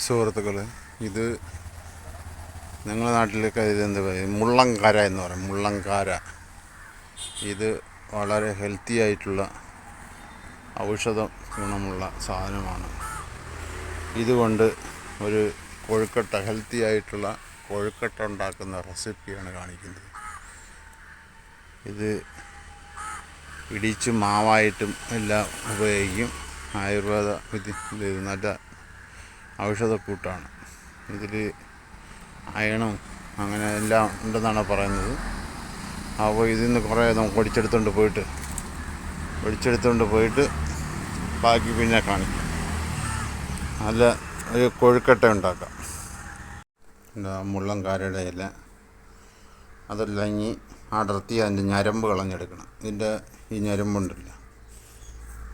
സുഹൃത്തുക്കളെ, ഇത് ഞങ്ങളുടെ നാട്ടിലൊക്കെ ഇതെന്ത് പറയും, മുള്ളൻകാര എന്ന് പറയും. മുള്ളൻകാര ഇത് വളരെ ഹെൽത്തി ആയിട്ടുള്ള ഔഷധ ഗുണമുള്ള സാധനമാണ്. ഇതുകൊണ്ട് ഒരു കൊഴുക്കട്ട, ഹെൽത്തി ആയിട്ടുള്ള കൊഴുക്കട്ട ഉണ്ടാക്കുന്ന റെസിപ്പിയാണ് കാണിക്കുന്നത്. ഇത് ഇടിച്ച് മാവായിട്ടും എല്ലാം ഉപയോഗിക്കും. ആയുർവേദ ഇത് നല്ല ഔഷധക്കൂട്ടാണ്. ഇതിൽ അയണും അങ്ങനെ എല്ലാം ഉണ്ടെന്നാണ് പറയുന്നത്. അപ്പോൾ ഇതിൽ നിന്ന് കുറേ നമുക്ക് ഒടിച്ചെടുത്തുകൊണ്ട് പോയിട്ട് ബാക്കി പിന്നെ കാണിക്കാം. നല്ല ഒരു കൊഴുക്കട്ട ഉണ്ടാക്കാം. മുള്ളൻകാരയുടെ ഇല അതെല്ലാം ഇനി അടർത്തി അതിൻ്റെ ഞരമ്പ് കളഞ്ഞെടുക്കണം. ഇതിൻ്റെ ഈ ഞരമ്പുണ്ടല്ലോ,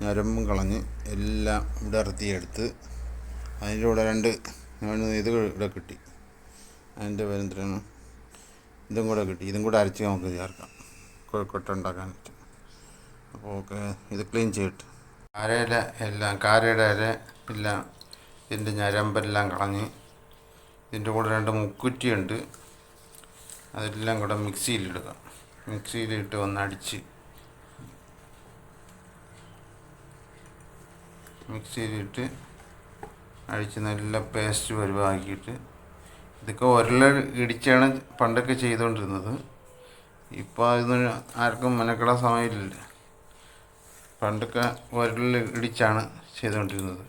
ഞരമ്പും കളഞ്ഞ് എല്ലാം വിടർത്തിയെടുത്ത് അതിൻ്റെ കൂടെ ഇത് ഇവിടെ കിട്ടി, അതിൻ്റെ പേരെന്തിനാണ്, ഇതും കൂടെ കിട്ടി. ഇതും കൂടെ അരച്ച് നമുക്ക് ചേർക്കാം കൊഴുക്കട്ട ഉണ്ടാക്കാനായിട്ട്. അപ്പോൾ ഓക്കെ, ഇത് ക്ലീൻ ചെയ്തിട്ട് കാരയുടെ ഇല എല്ലാം ഇതിൻ്റെ ഞരമ്പെല്ലാം കളഞ്ഞ് ഇതിൻ്റെ കൂടെ 2 മുക്കുറ്റിയുണ്ട്, അതെല്ലാം കൂടെ മിക്സിയിലിടുക. മിക്സിയിലിട്ട് അടിച്ച് നല്ല പേസ്റ്റ് പരുവാക്കിയിട്ട്, ഇതൊക്കെ ഇടിച്ചാണ് പണ്ടൊക്കെ ചെയ്തുകൊണ്ടിരുന്നത്. ഇപ്പോൾ അതൊന്നും ആർക്കും മെനക്കെടാൻ സമയമില്ല. പണ്ടൊക്കെ ഇടിച്ചാണ് ചെയ്തുകൊണ്ടിരുന്നത്.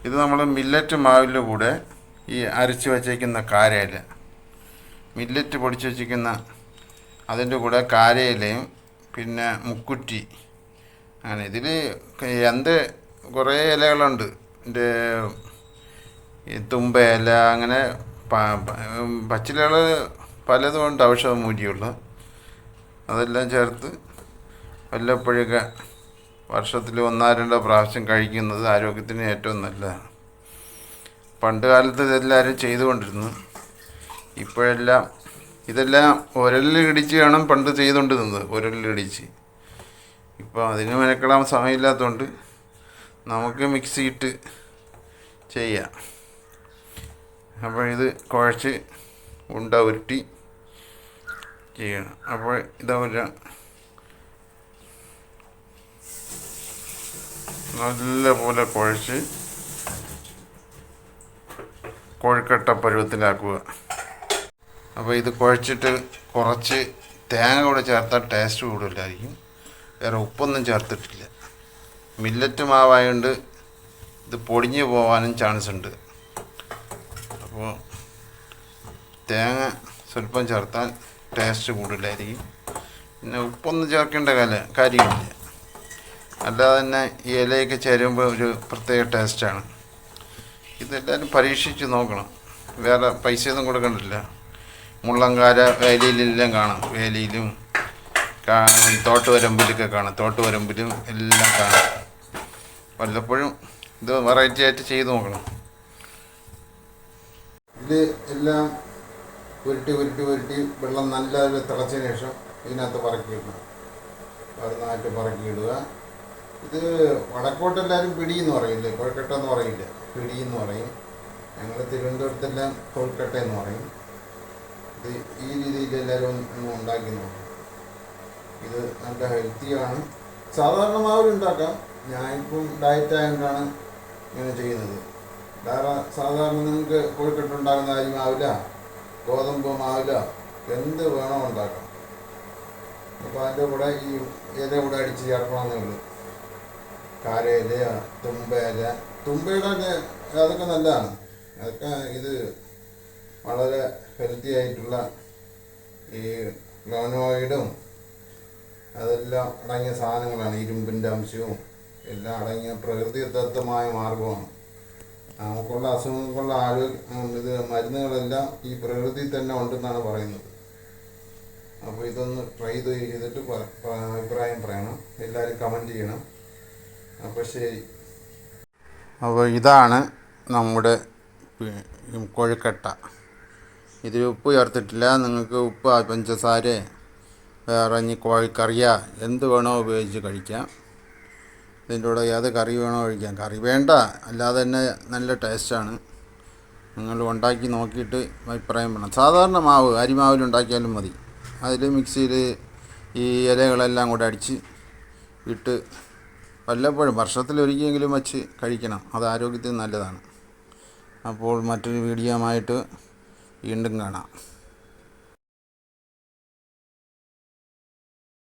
ഇത് നമ്മൾ മില്ലറ്റ് മാവിൻ്റെ കൂടെ ഈ അരച്ച് വച്ചേക്കുന്ന കാരയില, മില്ലറ്റ് പൊടിച്ച് വച്ചിരിക്കുന്ന അതിൻ്റെ കൂടെ കാരയിലയും പിന്നെ മുക്കുറ്റി, അങ്ങനെ ഇതിൽ കുറേ ഇലകളുണ്ട്. ഇതിൻ്റെ ഈ തുമ്പ ഇല, അങ്ങനെ പച്ചിലകൾ പലതും ഉണ്ട് ഔഷധമൂല്യമുള്ള. അതെല്ലാം ചേർത്ത് വല്ലപ്പോഴൊക്കെ വർഷത്തിൽ 1-2 പ്രാവശ്യം കഴിക്കുന്നത് ആരോഗ്യത്തിന് ഏറ്റവും നല്ലതാണ്. പണ്ട് കാലത്ത് ഇതെല്ലാവരും ചെയ്തുകൊണ്ടിരുന്നു. ഇതെല്ലാം ഉരലിലിടിച്ച് വേണം പണ്ട് ചെയ്തുകൊണ്ടിരുന്നത്, ഉരലിലിടിച്ച്. ഇപ്പോൾ അതിന് മെനക്കെടാൻ സമയമില്ലാത്തതുകൊണ്ട് നമുക്ക് മിക്സിയിട്ട് ചെയ്യാം. അപ്പോൾ ഇത് കുഴച്ച് ഉണ്ട ഉരുട്ടി ചെയ്യണം. അപ്പോൾ ഇതാവില്ല, നല്ല പോലെ കുഴച്ച് കൊഴുക്കട്ട പരുവത്തിലാക്കുക. അപ്പോൾ ഇത് കുഴച്ചിട്ട് കുറച്ച് തേങ്ങ കൂടെ ചേർത്താൽ ടേസ്റ്റ് കൂടുതലായിരിക്കും. വേറെ ഉപ്പൊന്നും ചേർത്തിട്ടില്ല. മില്ലറ്റ് മാവായതുകൊണ്ട് ഇത് പൊടിഞ്ഞു പോകാനും ചാൻസ് ഉണ്ട്. അപ്പോൾ തേങ്ങ സ്വല്പം ചേർത്താൽ ടേസ്റ്റ് കൂടുതലായിരിക്കും. പിന്നെ ഉപ്പൊന്നും ചേർക്കേണ്ട കാര്യമില്ല. അല്ലാതെ തന്നെ ഈ ഇലയൊക്കെ ചേരുമ്പോൾ ഒരു പ്രത്യേക ടേസ്റ്റാണ്. ഇതെല്ലാവരും പരീക്ഷിച്ച് നോക്കണം. വേറെ പൈസയൊന്നും കൊടുക്കണ്ടില്ല. മുള്ളൻകാര വേലിയിലെല്ലാം കാണാം, വേലിയിലും തോട്ടുവരമ്പിലൊക്കെ കാണാം, തോട്ടുവരമ്പിലും എല്ലാം കാണാം. വല്ലപ്പോഴും ഇത് വെറൈറ്റി ആയിട്ട് ചെയ്ത് നോക്കണം. ഇത് എല്ലാം ഉരുട്ടി വെള്ളം നല്ല തിളച്ചതിന് ശേഷം ഇതിനകത്ത് പറക്കിയിടണം. പറക്കിയിടുക. ഇത് വടക്കോട്ടെല്ലാവരും പിടിയെന്ന് പറയില്ലേ, കൊഴുക്കട്ട എന്ന് പറയില്ല, പിടിയെന്ന് പറയും. ഞങ്ങൾ തിരുവനന്തപുരത്തെല്ലാം കൊഴുക്കട്ട എന്ന് പറയും. ഇത് ഈ രീതിയിൽ എല്ലാവരും ഒന്ന് ഉണ്ടാക്കി നോക്കും. ഇത് നല്ല ഹെൽത്തിയാണ്. സാധാരണ മാവിലുണ്ടാക്കാം. ഞാനിപ്പം ഡയറ്റ് ആയതുകൊണ്ടാണ് ഇങ്ങനെ ചെയ്യുന്നത്. സാധാരണ നിങ്ങൾക്ക് കൊഴുക്കട്ട ഉണ്ടാകുന്ന അരി മാവില്ല, ഗോതമ്പ് മാവില്ല, എന്ത് വേണോ ഉണ്ടാക്കാം. അപ്പോൾ അതിൻ്റെ കൂടെ ഈ ഇല കൂടെ അടിച്ച് ചേർക്കണമെന്നേ ഉള്ളൂ. കാരയില, തുമ്പയുടെ അതൊക്കെ നല്ലതാണ്. അതൊക്കെ ഇത് വളരെ ഹെൽത്തി ആയിട്ടുള്ള ഈ ഫ്ലോനോയിഡും അതെല്ലാം അടങ്ങിയ സാധനങ്ങളാണ്. ഇരുമ്പിൻ്റെ അംശവും എല്ലാം അടങ്ങിയ പ്രകൃതിദത്തമായ മാർഗമാണ്. നമുക്കുള്ള അസുഖങ്ങൾക്കുള്ള മരുന്നുകളെല്ലാം ഈ പ്രകൃതി തന്നെ ഉണ്ടെന്നാണ് പറയുന്നത്. അപ്പോൾ ഇതൊന്ന് ട്രൈ ചെയ്തിട്ട് അഭിപ്രായം പറയണം. എല്ലാവരും കമൻറ്റ് ചെയ്യണം. അപ്പോൾ ശരി. അപ്പോൾ ഇതാണ് നമ്മുടെ കൊഴുക്കട്ട. ഇതിൽ ഉപ്പ് ചേർത്തിട്ടില്ല. നിങ്ങൾക്ക് ഉപ്പ്, പഞ്ചസാര വേറെ ഇനി കോഴിക്കറിയാ എന്ത് വേണോ ഉപയോഗിച്ച് കഴിക്കാം. ഇതിൻ്റെ കൂടെ ഏത് കറി വേണോ കഴിക്കാം. കറി വേണ്ട, അല്ലാതെ തന്നെ നല്ല ടേസ്റ്റാണ്. നിങ്ങൾ ഉണ്ടാക്കി നോക്കിയിട്ട് അഭിപ്രായം പറയണം. സാധാരണ മാവ് അരിമാവിലുണ്ടാക്കിയാലും മതി. അതിൽ മിക്സിയിൽ ഈ ഇലകളെല്ലാം കൂടെ അടിച്ച് ഇട്ട് വല്ലപ്പോഴും വർഷത്തിലൊരിക്കലെങ്കിലും വച്ച് കഴിക്കണം. അത് ആരോഗ്യത്തിന് നല്ലതാണ്. അപ്പോൾ മറ്റൊരു വീഡിയോ ആയിട്ട് വീണ്ടും കാണാം.